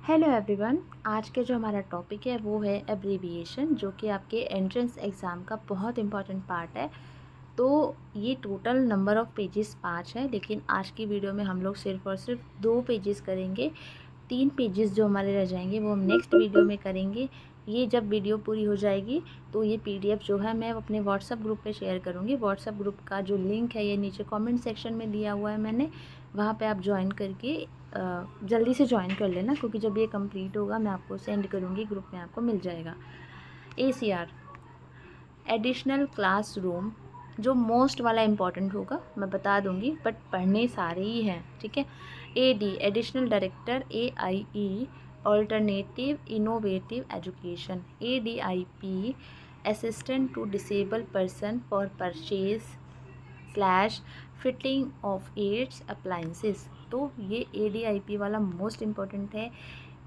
Hello everyone. आज के जो हमारा टॉपिक है वो है एब्रीविएशन, जो कि आपके एंट्रेंस एग्ज़ाम का बहुत इंपॉर्टेंट पार्ट है। तो ये टोटल नंबर ऑफ़ पेजेस 5 है, लेकिन आज की वीडियो में हम लोग सिर्फ़ और सिर्फ 2 पेजेस करेंगे। 3 पेजेस जो हमारे रह जाएंगे वो हम नेक्स्ट वीडियो में करेंगे। ये जब वीडियो पूरी हो जाएगी तो ये पीडीएफ जो है मैं अपने व्हाट्सएप ग्रुप पे शेयर करूँगी। व्हाट्सएप ग्रुप का जो लिंक है ये नीचे कमेंट सेक्शन में दिया हुआ है मैंने, वहाँ पे आप ज्वाइन करके जल्दी से ज्वाइन कर लेना, क्योंकि जब ये कंप्लीट होगा मैं आपको सेंड करूँगी, ग्रुप में आपको मिल जाएगा। ACR एडिशनल क्लासरूम, जो मोस्ट वाला इम्पॉर्टेंट होगा मैं बता दूंगी, बट पढ़ने सारे ही हैं, ठीक है। AD additional director AIE alternative innovative education. ADIP assistant to disable person for purchase slash fitting of aids appliances. तो ये ADIP वाला मोस्ट इम्पॉर्टेंट है।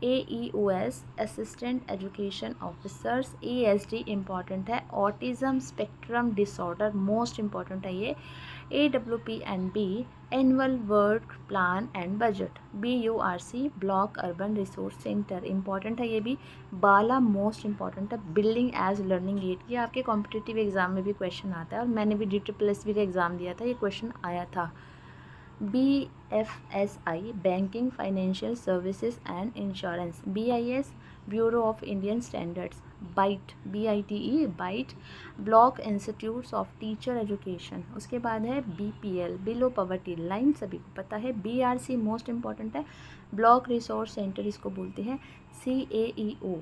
AEOS assistant education officers. ASD important है। Autism spectrum disorder most important है ये। AWP&B annual work plan and budget. BURC block urban resource centre important है ये भी। बाला मोस्ट इम्पॉर्टेंट है। बिल्डिंग एज लर्निंग एड, ये आपके कॉम्पिटिटिव एग्जाम में भी क्वेश्चन आता है, और मैंने भी DSSB का एग्ज़ाम दिया था, ये क्वेश्चन आया था। BFSI banking financial services and insurance. BIS bureau of Indian standards. BITE BITE block institutes of teacher education. उसके बाद है BPL बिलो पॉवर्टी लाइन, सभी को पता है। BRC मोस्ट इम्पॉर्टेंट है, ब्लॉक रिसोर्स सेंटर इसको बोलते हैं। CAEO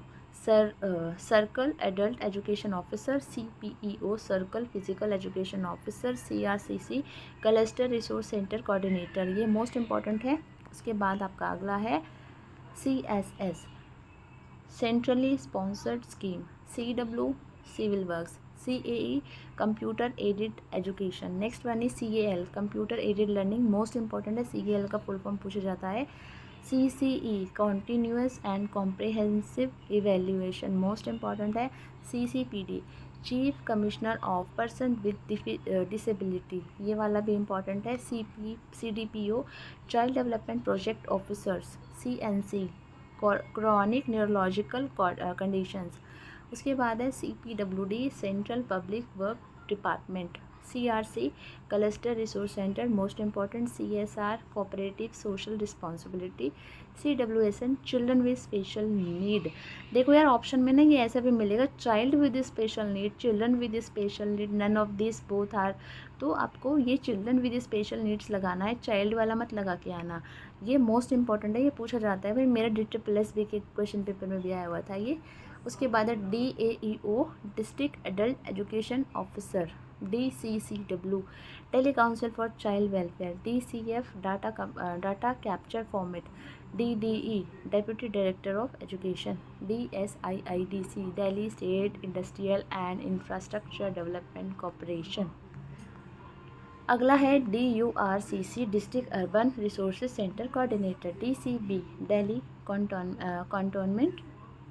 circle adult education officer. CPEO circle physical education officer. CRCC cluster resource centre coordinator, ये मोस्ट इम्पॉर्टेंट है। उसके बाद आपका अगला है CSS centrally sponsored scheme. CW civil works. CAE computer aided education. Next one is CAL computer aided learning, most important है। CAL का full form पूछा जाता है। CCE continuous and comprehensive evaluation, most important है। CCPD chief commissioner of person with disability, ये वाला भी important है। CDPO child development project officers. CNC chronic neurological conditions. उसके बाद है CPWD central public work department. CRC cluster resource centre, most important. CSR cooperative social responsibility. CWSN children with special need. देखो यार, option में ना ये ऐसा भी मिलेगा, child with special need, children with special need, none of this both are. तो आपको ये चिल्ड्रन विद स्पेशल नीड्स लगाना है, चाइल्ड वाला मत लगा के आना। ये मोस्ट इंपॉर्टेंट है, ये पूछा जाता है भाई, मेरा DSSB के क्वेश्चन पेपर में भी आया हुआ था ये। उसके बाद है DAEO district adult education officer. DCCW tele council for child welfare. DCF data capture format. DDE deputy director of education. DSIIDC Delhi state industrial and infrastructure development corporation. अगला है DURCC district urban resources centre coordinator. DCB Delhi cantonment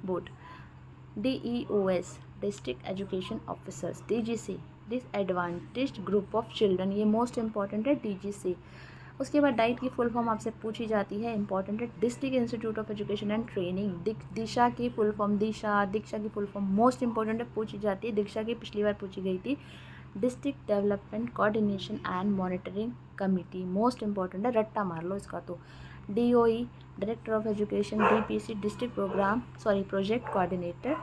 board. DEOS district education officers. DGC disadvantaged group of children, ये most important है DGC। उसके बाद diet की full form आपसे पूछी जाती है, इंपॉर्टेंट है। District institute of education and training. DISHA की फुल फॉर्म, दीक्षा की फुल फॉर्म मोस्ट इंपॉर्टेंट है, पूछी जाती है। दीक्षा की पिछली बार पूछी गई थी। District development coordination and monitoring committee, most important है, रट्टा मार लो इसका तो। DOE director of education. DPC district project coordinator.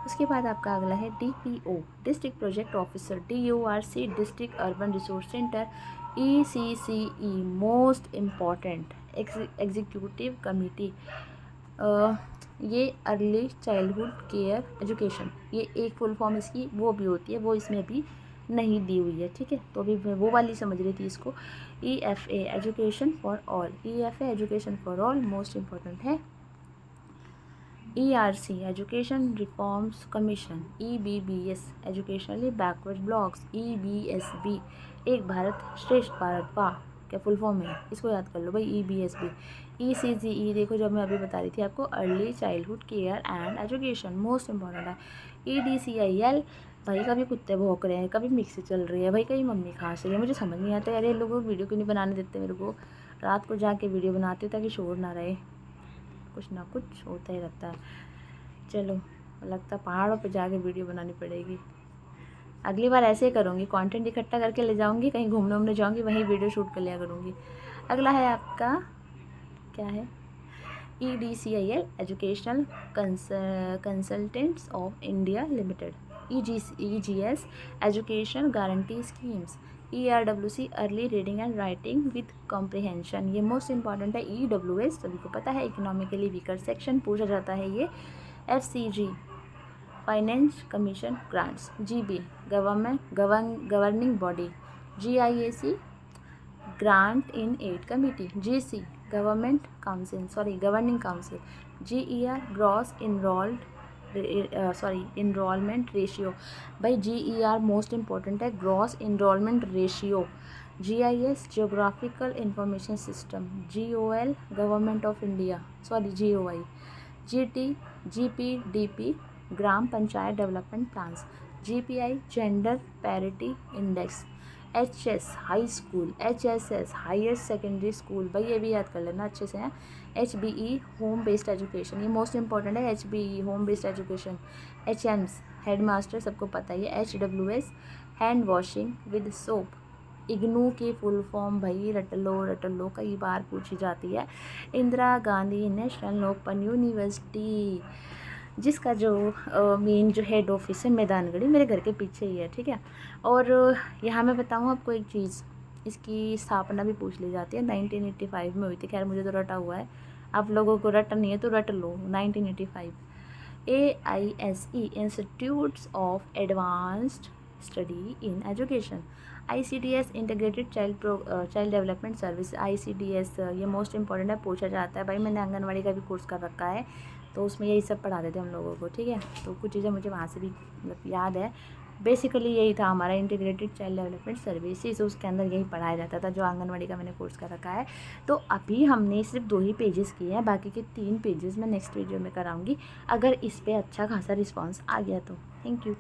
उसके बाद आपका अगला है DPO district project officer. DURC district urban resource centre. ECCE most important executive committee. ये अर्ली चाइल्डहुड केयर एजुकेशन, ये एक फुल फॉर्म इसकी वो भी होती है, वो इसमें भी नहीं दी हुई है, ठीक है। तो अभी मैं वो वाली समझ रही थी इसको। EFA education for all. EFA education for all most important है। ERC education reforms commission. EBBS educationally backward blocks. EBSB एक भारत श्रेष्ठ भारत, वाह क्या फुल फॉर्म है, इसको याद कर लो भाई, EBSB। ECGE देखो, जब मैं अभी बता रही थी आपको, early childhood care and education, most important है। EDCIL भाई, कभी कुत्ते भौंक रहे हैं, कभी मिक्सी चल रही है भाई, कभी मम्मी खांस रही है, मुझे समझ नहीं आता यार ये लोग वीडियो क्यों नहीं बनाने देते मेरे को। रात को जाके वीडियो बनाती हूँ ताकि शोर ना रहे, कुछ ना कुछ होता ही रहता है। चलो, लगता है पहाड़ों पे जाके वीडियो बनानी पड़ेगी। अगली बार ऐसे ही करूँगी, कंटेंट इकट्ठा करके ले जाऊँगी, कहीं घूमने उमने जाऊँगी, वहीं वीडियो शूट कर लिया करूँगी। अगला है आपका क्या है, EDCIL educational consultants of India limited, EGS education guarantee schemes, ERWC early reading and writing with comprehension. ये मोस्ट इंपॉर्टेंट है। EWS सभी को पता है, इकोनॉमिकली वीकर सेक्शन पूछा जाता है ये। FCG finance commission grants, GB governing body, GIAC grant in aid committee, GC government governing council, GER gross enrolment ratio. भाई GER मोस्ट इंपॉर्टेंट है, gross enrolment ratio. GIS geographical information system, GOL government of India, GOI, GPDP gram panchayat development plans, GPI gender parity index, HS high school, HSS higher secondary school, भाई ये भी याद कर लेना अच्छे से है। HBE होम बेस्ड एजुकेशन, ये मोस्ट इंपॉर्टेंट है, HBE home based education. HMS head master, सबको पता ही है। HWS hand washing with soap. IGNOU की फुल फॉर्म भाई रट लो, कई बार पूछी जाती है। Indira Gandhi national open university, जिसका जो मेन जो हेड ऑफिस है मैदानगढ़ी, मेरे घर के पीछे ही है, ठीक है। और यहाँ मैं बताऊँ आपको एक चीज़, इसकी स्थापना भी पूछ ली जाती है, 1985 में हुई थी। खैर मुझे तो रटा हुआ है, आप लोगों को रटा नहीं है तो रट लो, 1985। AISE institutes of advanced study in education. ICDS integrated child development service, ICDS ये मोस्ट इंपॉर्टेंट है, पूछा जाता है। भाई मैंने आंगनवाड़ी का भी कोर्स कर रखा है, तो उसमें यही सब पढ़ाते थे हम लोगों को, ठीक है। तो कुछ चीज़ें मुझे वहाँ से भी मतलब याद है। बेसिकली यही था हमारा इंटीग्रेटेड चाइल्ड डेवलपमेंट सर्विसेज, उसके अंदर यही पढ़ाया जाता था जो आंगनवाड़ी का मैंने कोर्स कर रखा है। तो अभी हमने सिर्फ 2 ही पेजेस किए हैं, बाकी के 3 पेजेस मैं नेक्स्ट वीडियो में कराऊंगी, अगर इस पर अच्छा खासा रिस्पॉन्स आ गया तो। Thank you.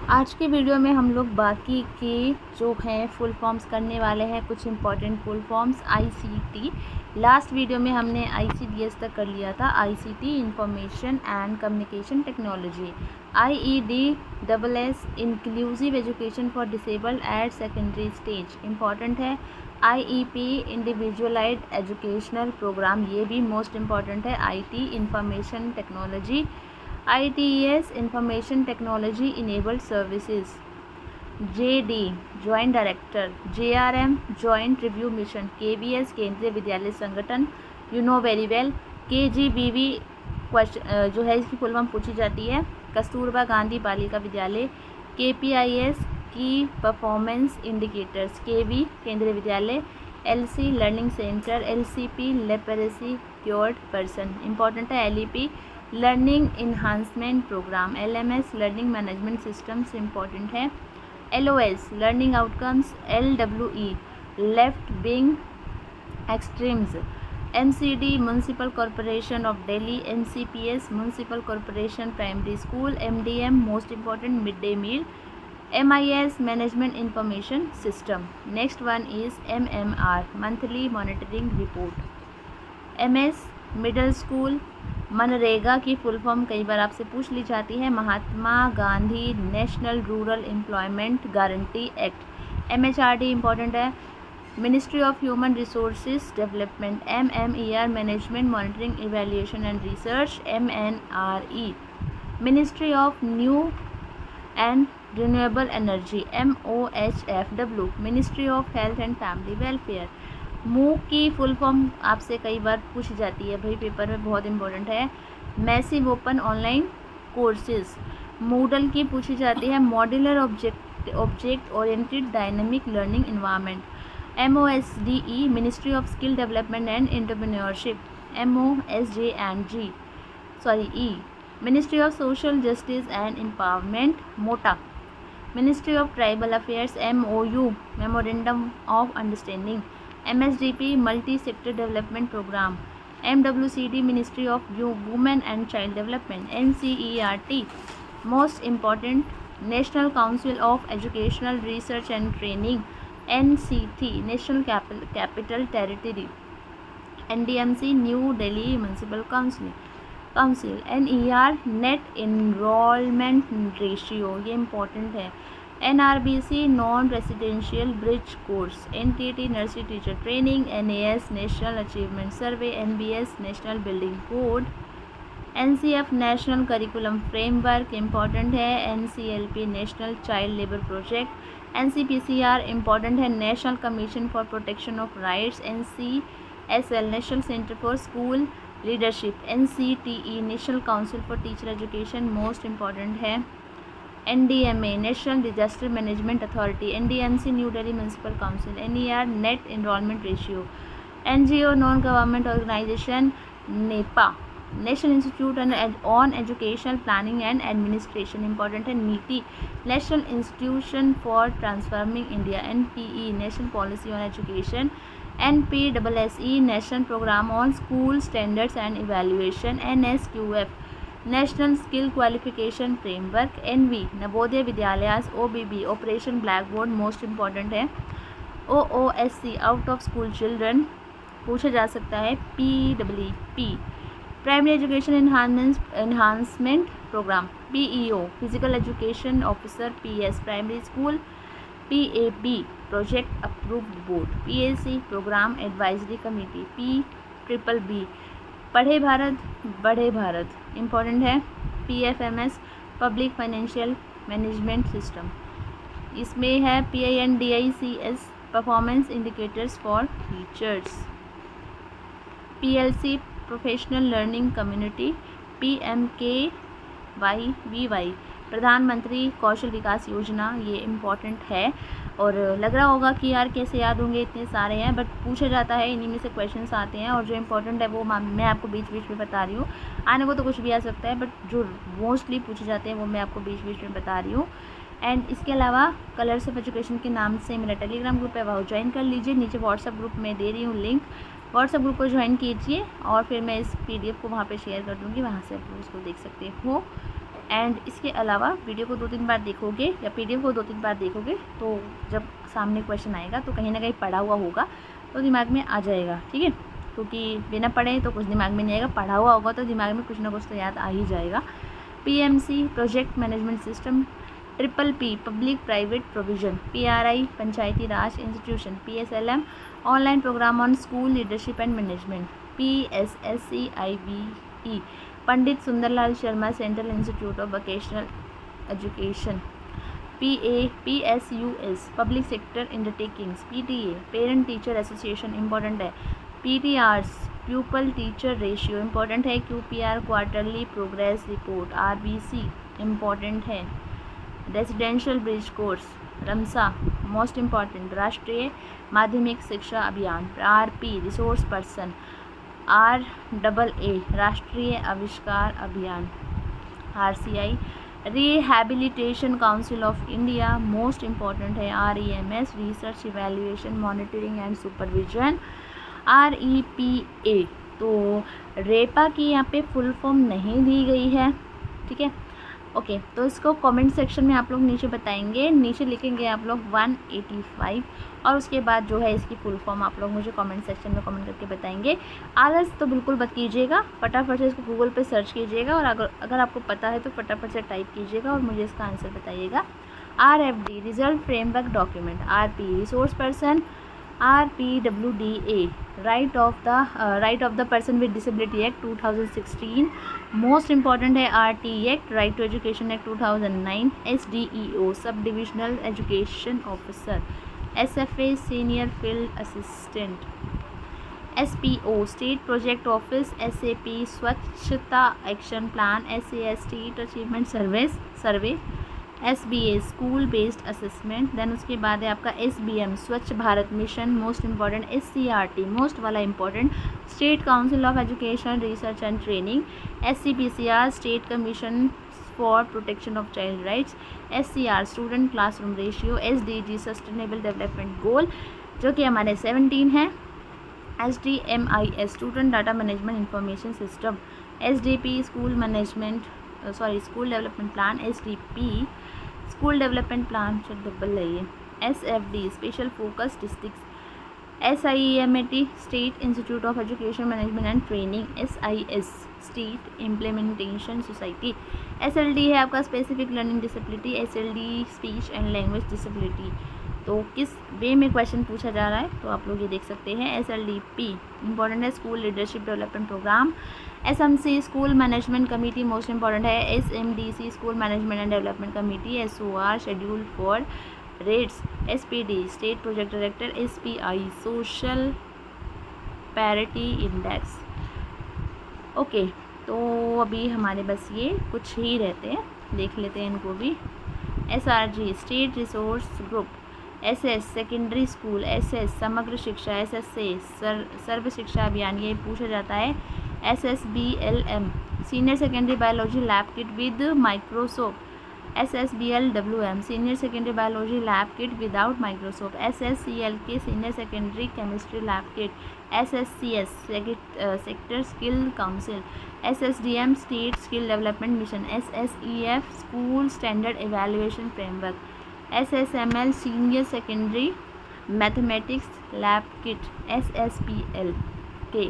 आज के वीडियो में हम लोग बाकी के जो हैं फुल फॉर्म्स करने वाले हैं, कुछ important full forms. ICT last video में हमने ICDS तक कर लिया था, ICT information and communication technology. IEDSS inclusive education for disabled at secondary stage, important है। IEP इंडिविजुअलाइज्ड एजुकेशनल प्रोग्राम, ये भी मोस्ट इंपॉर्टेंट है। IT information technology, ITES information technology enabled services. JD joint director, JRM joint review mission, KVS Kendriya Vidyalaya Sangathan, you know very well. KGBV जो है इसकी full form पूछी जाती है, कस्तूरबा गांधी बालिका विद्यालय। KPIS की performance indicators, KV Kendriya Vidyalaya. LC learning centre, LCP leprosy cured person, important है। LEP learning enhancement programme. LMS learning management systems, important है। LOS learning outcomes. LWE left wing extremes. MCD municipal corporation of Delhi. MCPS municipal corporation primary school. MDM most important mid day meal. MIS management information system. Next one is MMR monthly monitoring report. MS middle school. MNREGA की full form कई बार आपसे पूछ ली जाती है, Mahatma Gandhi national rural employment guarantee act. MHRD important है। Ministry of human resources development. MER management monitoring evaluation and research. MNRE ministry of new and renewable energy. MOHFW ministry of health and family welfare. MOOC की full form आपसे कई बार पूछी जाती है भाई, paper में बहुत इंपॉर्टेंट है। Massive open online courses. Moodle की पूछी जाती है, modular object oriented dynamic learning environment. MOSDE ministry of skill development and entrepreneurship. E ministry of social justice and empowerment. MoTA ministry of tribal affairs. MOU memorandum of understanding. MSDP multi sector development programme. MWCD ministry of women and child development. NCERT most important national council of educational research and training. NCT national capital territory. NDMC new Delhi municipal council NER net enrolment ratio, ये important है। NRBC non residential bridge course, NTT nursery teacher training, NAS national achievement survey, NBS national building code, NCF national curriculum framework important है, NCLP national child labour project, NCPCR important है, national commission for protection of rights, NCSL national centre for school leadership, NCTE national council for teacher education most important है, NDMA national disaster management authority, NDMC new Delhi municipal council, NER net enrolment ratio, NGO non government organisation NEPA national institute on educational planning and administration important है, NITI national institution for transforming India, NPE national policy on education, NPSSE national programme on school standards and evaluation, NSQF national skill qualification framework, NV Navodaya Vidyalayas, OBB operation black board most important है, OOSC out of school children पूछा जा सकता है, PWP primary education enhancement programme, PEO physical education officer, PS primary school, PAB project approved board, PAC programme advisory committee, PBBB Padhe Bharat Badhe Bharat important है, PFMS public financial management system, इसमें है PINDICS performance indicators for teachers, PLC professional learning community, PMKVY Pradhanmantri कौशल विकास योजना, ये important है। और लग रहा होगा कि यार कैसे याद होंगे, इतने सारे हैं, बट पूछा जाता है, इन्हीं में से क्वेश्चंस आते हैं, और जो इम्पोर्टेंट है वो मैं आपको बीच बीच में बता रही हूँ। आने को तो कुछ भी आ सकता है, बट जो मोस्टली पूछे जाते हैं वो मैं आपको बीच बीच में बता रही हूँ। एंड इसके अलावा कलर्स ऑफ एजुकेशन के नाम से मेरा टेलीग्राम ग्रुप है, वह ज्वाइन कर लीजिए। नीचे व्हाट्सएप ग्रुप में दे रही हूँ लिंक, व्हाट्सएप ग्रुप को ज्वाइन कीजिए, और फिर मैं इस PDF को वहाँ पे शेयर कर दूँगी, वहाँ से आप उसको देख सकते हो। एंड इसके अलावा वीडियो को 2-3 बार देखोगे या PDF को 2-3 बार देखोगे, तो जब सामने क्वेश्चन आएगा तो कहीं ना कहीं पढ़ा हुआ होगा तो दिमाग में आ जाएगा, ठीक है। क्योंकि बिना पढ़े तो कुछ दिमाग में नहीं आएगा, पढ़ा हुआ होगा तो दिमाग में कुछ ना कुछ तो याद आ ही जाएगा। PMC project management system, PPP public private provision, PRI panchayati raj institution, PSLM online programme on school leadership and management, PSSCIVE Pandit Sunderlal Sharma central institute of vocational education, PSUS public sector undertakings, PTA parent teacher association important है, PTRs pupil teacher ratio important है, QPR quarterly progress report, RBC important है, residential bridge course RMSA most important, Rashtriya Madhyamik शिक्षा अभियान, RP resource person, RAA राष्ट्रीय आविष्कार अभियान, RCI rehabilitation council of India most important है, REMS research evaluation monitoring and supervision, REPA तो रेपा की यहाँ पे फुल फॉर्म नहीं दी गई है, ठीक है। ओके तो इसको कमेंट सेक्शन में आप लोग नीचे बताएंगे, नीचे लिखेंगे आप लोग 185, और उसके बाद जो है इसकी फुल फॉर्म आप लोग मुझे कमेंट सेक्शन में कमेंट करके बताएंगे। आलस तो बिल्कुल मत कीजिएगा, फटाफट से इसको गूगल पे सर्च कीजिएगा, और अगर आपको पता है तो फटाफट से टाइप कीजिएगा और मुझे इसका आंसर बताइएगा। RFD result framework document, RP resource person, RPWDA right of the person with disability act 2016 most important है, RT act right to education act 2009, SDEO sub divisional education officer, SFA senior field assistant, SPO state project office, SAP Swachhta action plan, SAS state achievement survey, SBA school based assessment, then उसके बाद है आपका SBM Swachh Bharat mission most important, SCRT most वाला important, state council of education research and training, SCPCR state commission for protection of child rights, SCR student classroom ratio, SDG sustainable development goal जो कि हमारे 17 हैं, SDMIS student data management information system, SDP school development plan, SDP school development plan double है ये, SFD special focus district SIEMAT state institute of education management and training, SIS state implementation society. SLD है आपका specific learning disability, SLD speech and language disability. तो किस वे में question पूछा जा रहा है तो आप लोग ये देख सकते हैं। SLDP इंपॉर्टेंट है, school leadership development programme. SMC school management committee most important है। SMDC school management and development committee. SOR schedule for rates. SPD state project director. SPI social parity index. Okay, तो अभी हमारे बस ये कुछ ही रहते हैं, देख लेते हैं इनको भी। SRG state resource group. SS secondary school. SS समग्र शिक्षा। SSA सर्व शिक्षा अभियान, ये पूछा जाता है। SSBLM senior secondary biology lab kit with microscope. SSBLWM senior secondary biology lab kit without microscope. SSCLK senior secondary chemistry lab kit. SSCS sector skill council. SSDM state skill development mission. SSEF school standard evaluation framework. SSML senior secondary mathematics lab kit. SSPLK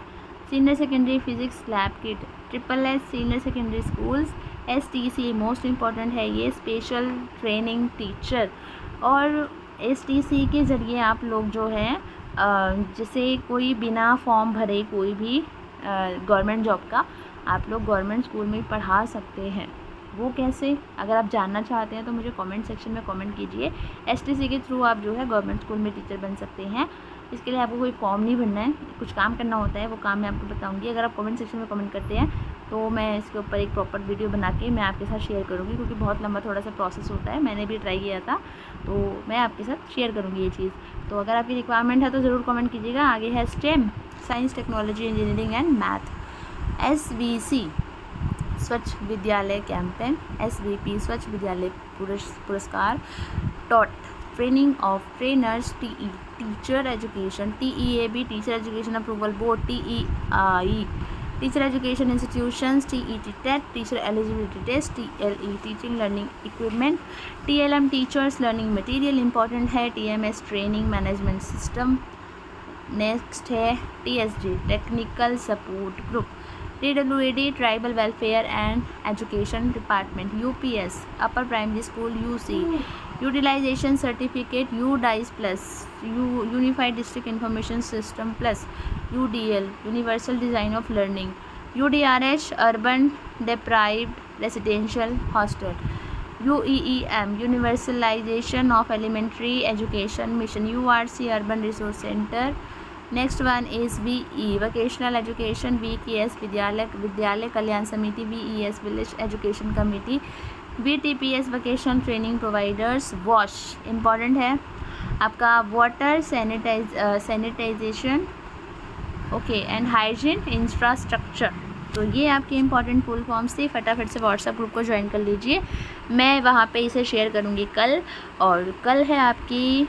senior secondary physics lab kit. SSS senior secondary schools. STC most important है ये, special training teacher. और STC के ज़रिए आप लोग जो है जैसे कोई बिना फॉर्म भरे कोई भी गवर्नमेंट जॉब का आप लोग गवर्नमेंट स्कूल में पढ़ा सकते हैं। वो कैसे, अगर आप जानना चाहते हैं तो मुझे कमेंट सेक्शन में कमेंट कीजिए। STC के थ्रू आप जो है गवर्नमेंट स्कूल में टीचर बन सकते हैं। इसके लिए आपको कोई फॉर्म नहीं भरना है, कुछ काम करना होता है, वो काम मैं आपको बताऊंगी। अगर आप कमेंट सेक्शन में कमेंट करते हैं तो मैं इसके ऊपर एक प्रॉपर वीडियो बना के मैं आपके साथ शेयर करूँगी, क्योंकि बहुत लंबा थोड़ा सा प्रोसेस होता है, मैंने भी ट्राई किया था, तो मैं आपके साथ शेयर करूँगी ये चीज़। तो अगर आपकी रिक्वायरमेंट है तो ज़रूर कमेंट कीजिएगा। आगे है STEM science technology engineering and math. SVC Swachh Vidyalaya campaign. SVP Swachh Vidyalaya Puraskar. ToT training of trainers. TE teacher education. TEAB teacher education approval board. TEI teacher education institutions. TET TET teacher eligibility test. TLE teaching learning equipment. TLM teachers learning material important है। TMS training management system. Next है TSG technical support group. TWAD tribal welfare and education department. UPS upper primary school. UC utilisation certificate. UDICE plus unified district information system plus. UDL universal design of learning. UDRH urban deprived residential hostel. UEEM universalisation of elementary education mission. URC urban resource centre. Next one is VE vocational education. VKS Vidyalaya Kalyan Samiti. VES village education committee. VTPS vocational training providers. वॉश important है आपका water sanitisation okay and hygiene infrastructure. तो ये आपके important full forms थे। फटाफट से WhatsApp group को ज्वाइन कर लीजिए, मैं वहाँ पे इसे शेयर करूँगी कल। और कल है आपकी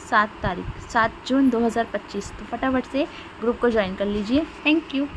7 जून 2025, तो फटाफट से ग्रुप को ज्वाइन कर लीजिए। Thank you.